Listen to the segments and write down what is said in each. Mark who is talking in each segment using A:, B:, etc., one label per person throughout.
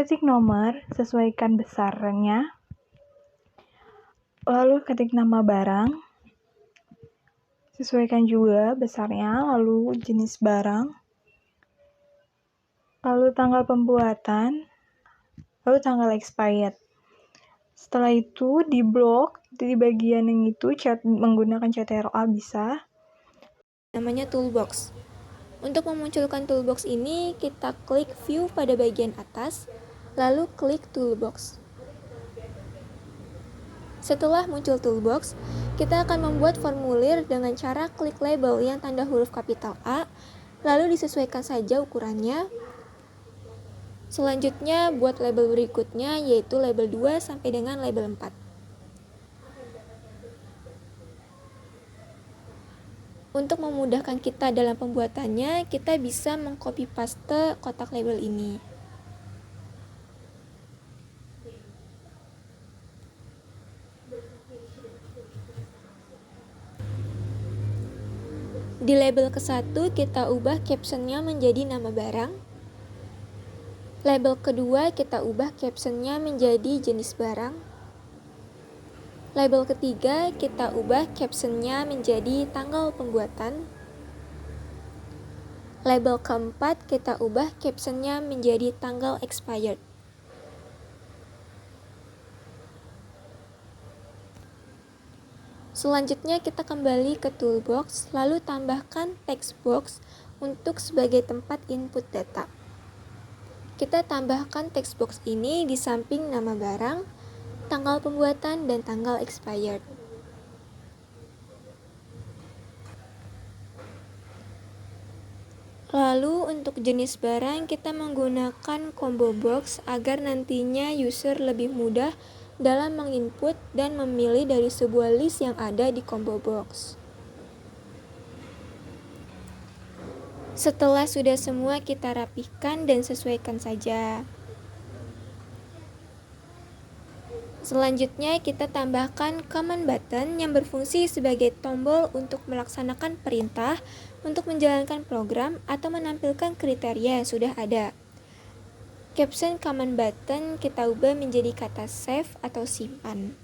A: Ketik nomor, sesuaikan besarnya, lalu ketik nama barang, sesuaikan juga besarnya, lalu jenis barang, lalu tanggal pembuatan, lalu tanggal expired. Setelah itu di blok, di bagian yang itu menggunakan CTRL bisa.
B: Namanya toolbox. Untuk memunculkan toolbox ini, kita klik view pada bagian atas, lalu klik toolbox. Setelah muncul toolbox, kita akan membuat formulir dengan cara klik label yang tanda huruf kapital A, lalu disesuaikan saja ukurannya. Selanjutnya, buat label berikutnya, yaitu label 2 sampai dengan label 4. Untuk memudahkan kita dalam pembuatannya, kita bisa mengcopy paste kotak label ini. Di label ke-1, kita ubah captionnya menjadi nama barang. Label kedua, kita ubah captionnya menjadi jenis barang. Label ketiga, kita ubah captionnya menjadi tanggal pembuatan. Label keempat, kita ubah captionnya menjadi tanggal expired. Selanjutnya kita kembali ke toolbox, lalu tambahkan text box untuk sebagai tempat input data. Kita tambahkan text box ini di samping nama barang, tanggal pembuatan, dan tanggal expired. Lalu untuk jenis barang kita menggunakan combo box agar nantinya user lebih mudah dalam menginput dan memilih dari sebuah list yang ada di combo box. Setelah sudah semua, kita rapihkan dan sesuaikan saja. Selanjutnya kita tambahkan command button yang berfungsi sebagai tombol untuk melaksanakan perintah, untuk menjalankan program, atau menampilkan kriteria yang sudah ada. Caption command button kita ubah menjadi kata save atau simpan.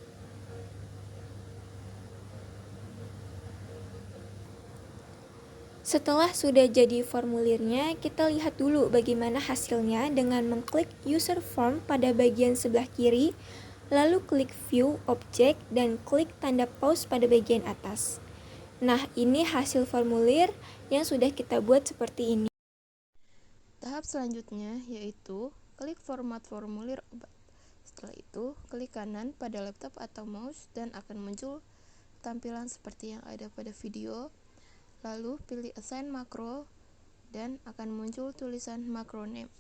B: Setelah sudah jadi formulirnya, kita lihat dulu bagaimana hasilnya dengan mengklik user form pada bagian sebelah kiri, lalu klik view object dan klik tanda pause pada bagian atas. Nah, ini hasil formulir yang sudah kita buat seperti ini.
C: Tahap selanjutnya yaitu klik format formulir obat. Setelah itu, klik kanan pada laptop atau mouse dan akan muncul tampilan seperti yang ada pada video. Lalu pilih assign makro dan akan muncul tulisan macro name.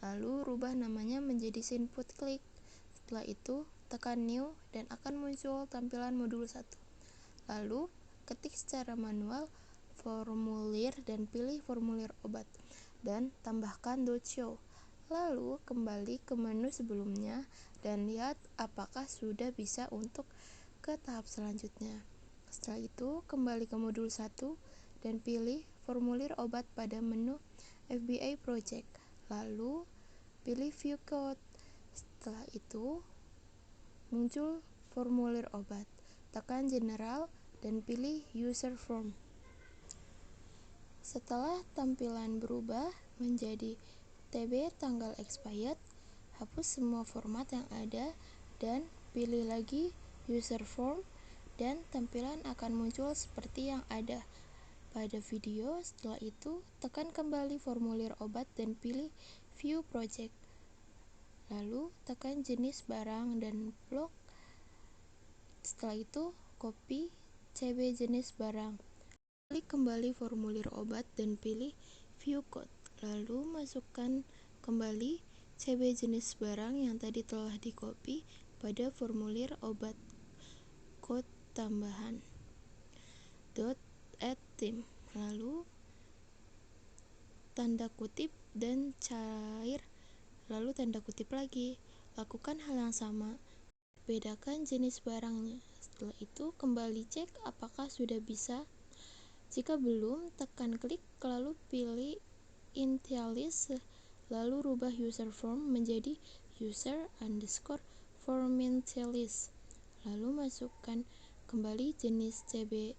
C: Lalu rubah namanya menjadi input klik. Setelah itu, tekan new dan akan muncul tampilan modul 1. Lalu, ketik secara manual formulir dan pilih formulir obat dan tambahkan .show. Lalu kembali ke menu sebelumnya dan lihat apakah sudah bisa untuk ke tahap selanjutnya. Setelah itu, kembali ke modul 1 dan pilih formulir obat pada menu FBA Project. Lalu pilih view code. Setelah itu muncul formulir obat. Tekan general dan pilih user form. Setelah tampilan berubah menjadi TB tanggal expired, hapus semua format yang ada dan pilih lagi user form dan tampilan akan muncul seperti yang ada pada video. Setelah itu, tekan kembali formulir obat dan pilih view project. Lalu tekan jenis barang dan blok. Setelah itu, copy CB jenis barang. Klik kembali formulir obat dan pilih view code. Lalu masukkan kembali CB jenis barang yang tadi telah di-copy pada formulir obat. Code tambahan .add theme. Lalu tanda kutip dan cair, lalu tanda kutip lagi. Lakukan hal yang sama. Bedakan jenis barangnya. Setelah itu kembali cek apakah sudah bisa. Jika belum, tekan klik lalu pilih Initialize, lalu rubah user form menjadi user_formatList, lalu masukkan kembali jenis CB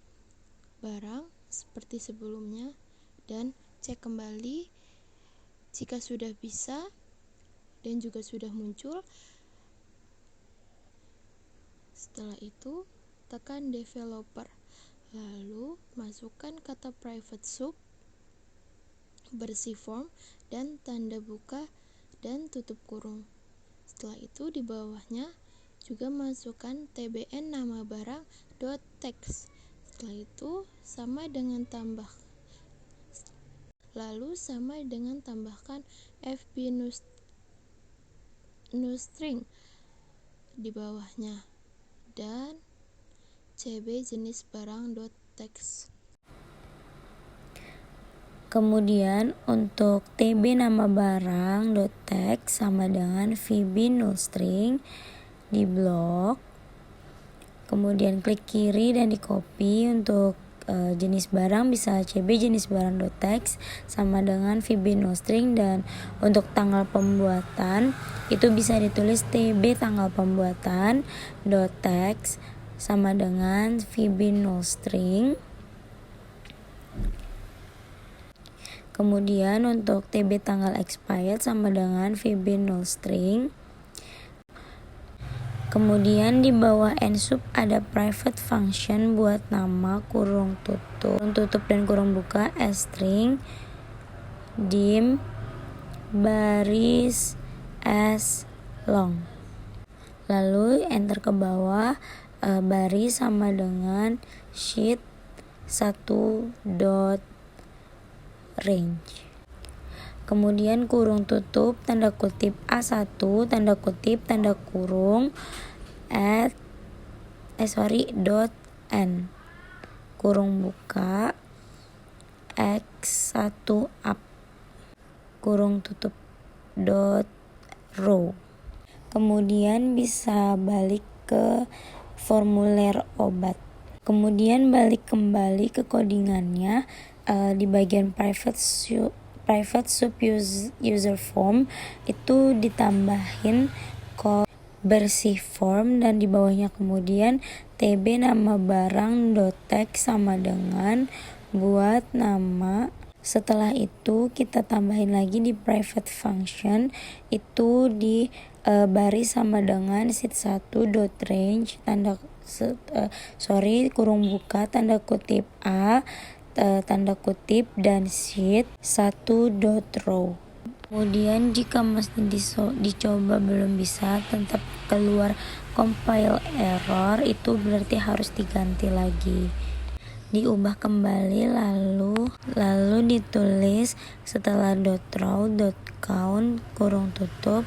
C: barang seperti sebelumnya dan cek kembali jika sudah bisa dan juga sudah muncul. Setelah itu tekan developer, lalu masukkan kata private sub, bersih form, dan tanda buka dan tutup kurung. Setelah itu di bawahnya juga masukkan tbn nama barang .text. Setelah itu sama dengan tambahkan fb newstring di bawahnya dan cb jenis barang .text.
D: Kemudian untuk tb nama barang .text sama dengan vb nullstring di blok. Kemudian klik kiri dan di copy. Untuk jenis barang bisa cb jenis barang .text sama dengan vb nullstring, dan untuk tanggal pembuatan itu bisa ditulis tb tanggal pembuatan .text sama dengan vb nullstring. Kemudian untuk tb tanggal expired sama dengan vb nullstring. Kemudian di bawah nsub ada private function buat nama kurung tutup dan kurung buka string dim baris s long. Lalu enter ke bawah, baris sama dengan sheet 1.range. Kemudian kurung tutup tanda kutip A1 tanda kutip tanda kurung .n kurung buka x1 up kurung tutup .row. Kemudian bisa balik ke formulir obat. Kemudian balik kembali ke codingannya, di bagian private sub user form itu ditambahin kode bersih form, dan di bawahnya kemudian tb nama barang .text sama dengan buat nama. Setelah itu kita tambahin lagi di private function itu di baris sama dengan sheet1.range kurung buka tanda kutip A tanda kutip dan sheet 1.row. Kemudian jika masih dicoba belum bisa, tetap keluar compile error, itu berarti harus diganti lagi. Diubah kembali lalu ditulis setelah .row .count kurung tutup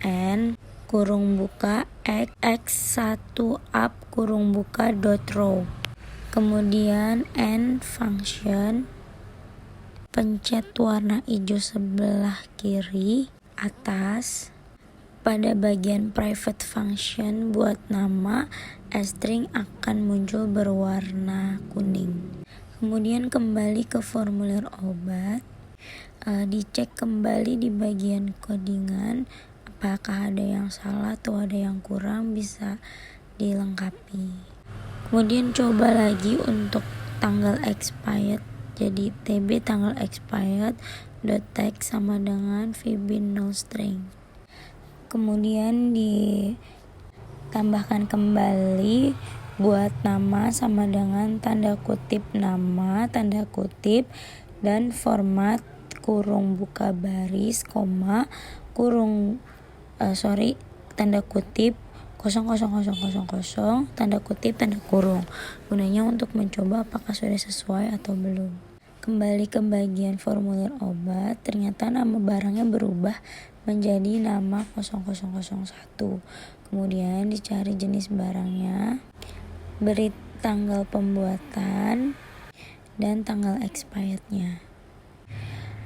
D: .n kurung buka x1 up kurung buka .row. Kemudian end function, pencet warna hijau sebelah kiri atas. Pada bagian private function buat nama, string akan muncul berwarna kuning. Kemudian kembali ke formulir obat, dicek kembali di bagian codingan apakah ada yang salah atau ada yang kurang, bisa dilengkapi. Kemudian coba lagi untuk tanggal expired, jadi tb tanggal expired .text sama dengan vb nullstring. Kemudian ditambahkan kembali buat nama sama dengan tanda kutip nama tanda kutip dan format kurung buka baris koma tanda kutip 00000 tanda kutip tanda kurung, gunanya untuk mencoba apakah sudah sesuai atau belum. Kembali ke bagian formulir obat, ternyata nama barangnya berubah menjadi nama 0001. Kemudian dicari jenis barangnya, beri tanggal pembuatan dan tanggal expirednya.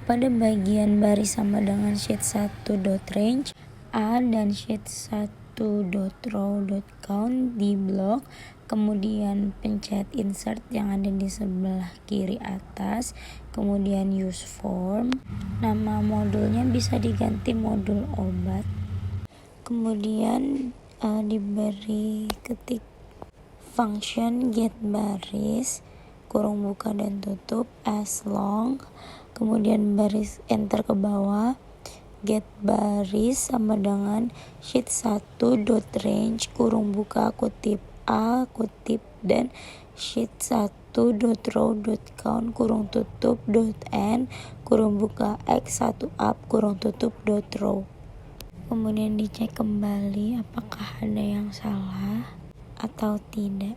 D: Pada bagian baris sama dengan sheet 1.range A dan sheet 1 sheet1.row.count di blok, kemudian pencet insert yang ada di sebelah kiri atas, kemudian use form. Nama modulnya bisa diganti modul obat. Kemudian diberi ketik function get baris kurung buka dan tutup as long, kemudian baris enter ke bawah, get baris sama dengan sheet1.range kurung buka kutip A kutip dan sheet1.row.count kurung tutup .n kurung buka x1 up kurung tutup .row. Kemudian dicek kembali apakah ada yang salah atau tidak.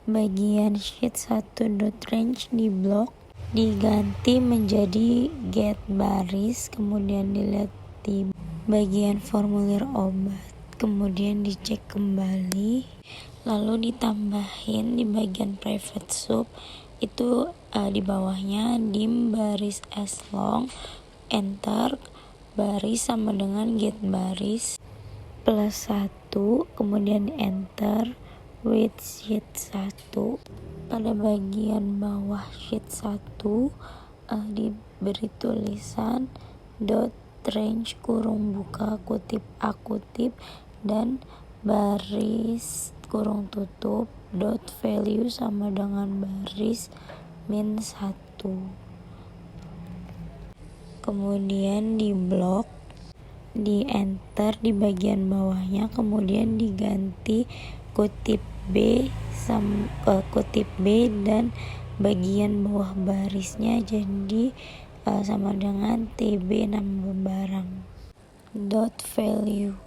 D: Bagian sheet1.range di blok diganti menjadi get baris, kemudian dilihat di bagian formulir obat, kemudian dicek kembali, lalu ditambahin di bagian private sub itu di bawahnya dim baris as long, enter baris sama dengan get baris plus 1, kemudian enter with sheet 1. Pada bagian bawah sheet 1 diberi tulisan dot range kurung buka kutip A kutip dan baris kurung tutup dot value sama dengan baris min 1. Kemudian di blok di enter di bagian bawahnya, kemudian diganti kutip B dan bagian bawah barisnya jadi sama dengan TB nama barang dot value.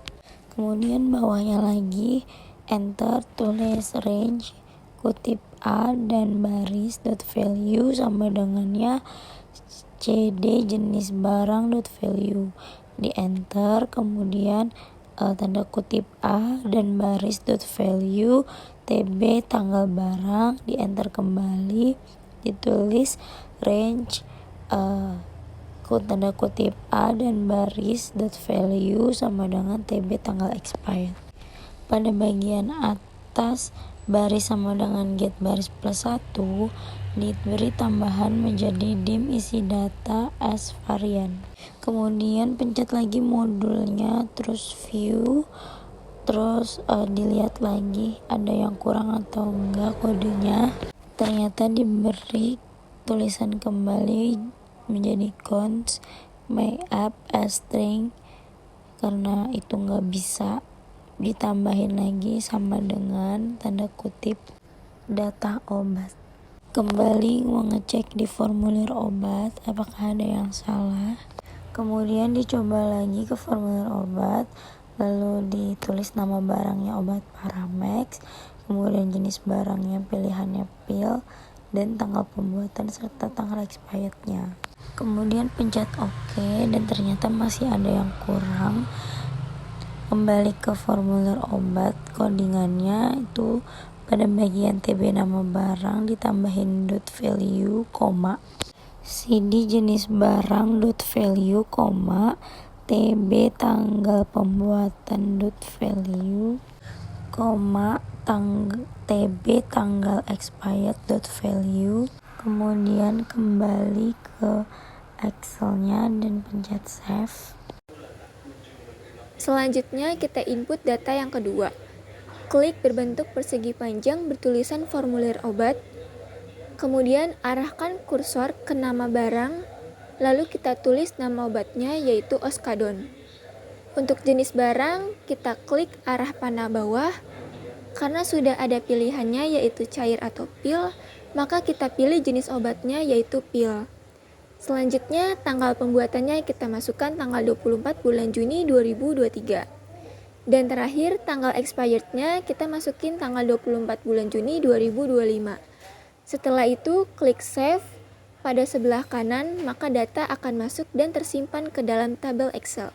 D: Kemudian bawahnya lagi enter tulis range kutip A dan baris dot value sama dengannya CD jenis barang dot value, di enter, kemudian tanda kutip A dan baris dot value TB tanggal barang, di enter kembali, ditulis range tanda kutip A dan baris dot value sama dengan TB tanggal expired. Pada bagian atas baris sama dengan get baris plus 1 diberi tambahan menjadi dim isi data as varian. Kemudian pencet lagi modulnya, terus view, terus dilihat lagi ada yang kurang atau enggak kodenya. Ternyata diberi tulisan kembali menjadi cons my app as string karena itu enggak bisa ditambahin lagi sama dengan tanda kutip data obat. Kembali mengecek di formulir obat apakah ada yang salah. Kemudian dicoba lagi ke formulir obat, lalu ditulis nama barangnya obat Paramex, kemudian jenis barangnya pilihannya pil dan tanggal pembuatan serta tanggal expirednya. Kemudian pencet OK dan ternyata masih ada yang kurang. Kembali ke formulir obat, codingannya itu pada bagian TB nama barang ditambahin dot value, CD jenis barang dot value, TB tanggal pembuatan dot value, TB tanggal expired dot value. Kemudian kembali ke Excelnya dan pencet save.
B: Selanjutnya kita input data yang kedua. Klik berbentuk persegi panjang bertulisan formulir obat. Kemudian arahkan kursor ke nama barang, lalu kita tulis nama obatnya yaitu Oskadon. Untuk jenis barang, kita klik arah panah bawah. Karena sudah ada pilihannya yaitu cair atau pil, maka kita pilih jenis obatnya yaitu pil. Selanjutnya, tanggal pembuatannya kita masukkan tanggal 24 bulan Juni 2023. Dan terakhir, tanggal expirednya kita masukin tanggal 24 bulan Juni 2025. Setelah itu, klik save pada sebelah kanan, maka data akan masuk dan tersimpan ke dalam tabel Excel.